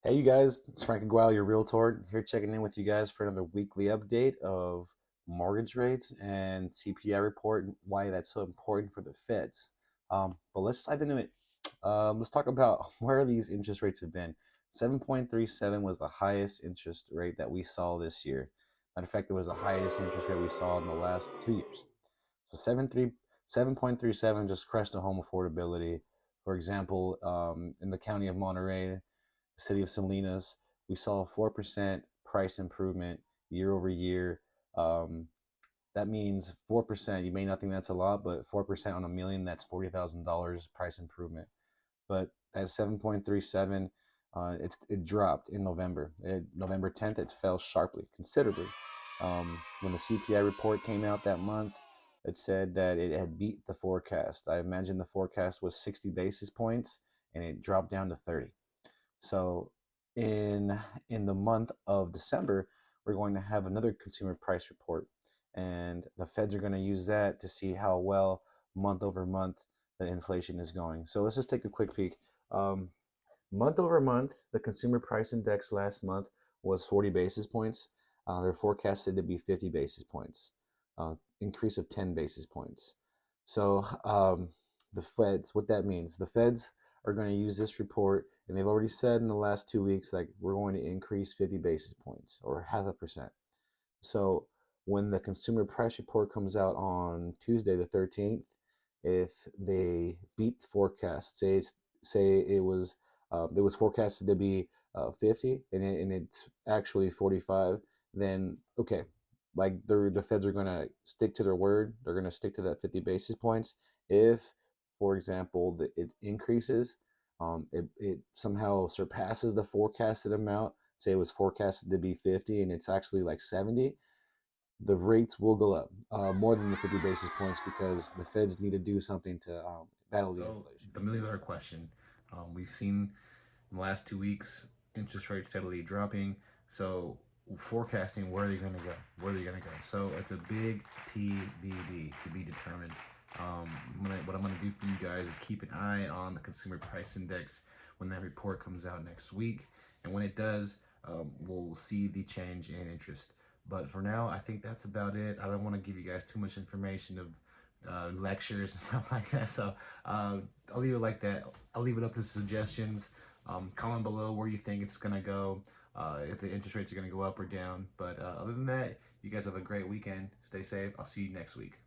Hey, you guys, it's Frank Agual, your realtor, here checking in with you guys for another weekly update of mortgage rates and CPI report and why that's so important for the feds. But let's dive into it. Let's talk about where these interest rates have been. 7.37 was the highest interest rate that we saw this year. Matter of fact, it was the highest interest rate we saw in the last 2 years. So 7.37 just crushed the home affordability. For example, in the county of Monterey, the city of Salinas, we saw a 4% price improvement year over year. Um, that means 4%. You may not think that's a lot, but 4% on a million, that's $40,000 price improvement. But at 7.37, it dropped in November. November 10th, it fell sharply, considerably. When the CPI report came out that month, it said that it had beat the forecast. I imagine the forecast was 60 basis points, and it dropped down to 30. So in in the month of December, we're going to have another consumer price report, and the Feds are going to use that to see how well month over month the inflation is going. So let's just take a quick peek. Um, Month over month, the consumer price index last month was 40 basis points. They're forecasted to be 50 basis points, increase of 10 basis points. So the Feds, what that means, the Feds are going to use this report, and they've already said in the last 2 weeks, like we're going to increase 50 basis points or half a percent. So when the consumer price report comes out on Tuesday the 13th, if they beat the forecast, say it was forecasted to be 50 and it's actually 45, then okay, like the Feds are going to stick to their word. They're going to stick to that 50 basis points. If, for example, it increases, it somehow surpasses the forecasted amount. Say it was forecasted to be 50 and it's actually like 70, the rates will go up more than the 50 basis points because the Feds need to do something to battle the So inflation. the $1 million question, we've seen in the last 2 weeks interest rates steadily dropping. So forecasting where are they going to go? Where are they going to go? So it's a big TBD to be determined. What I'm going to do for you guys is keep an eye on the consumer price index when that report comes out next week, and when it does, we'll see the change in interest. But for now, I think that's about it. I don't want to give you guys too much information of lectures and stuff like that. So I'll leave it like that. I'll leave it up to suggestions. Comment below where you think it's gonna go, if the interest rates are gonna go up or down. But other than that, you guys have a great weekend. Stay safe. I'll see you next week.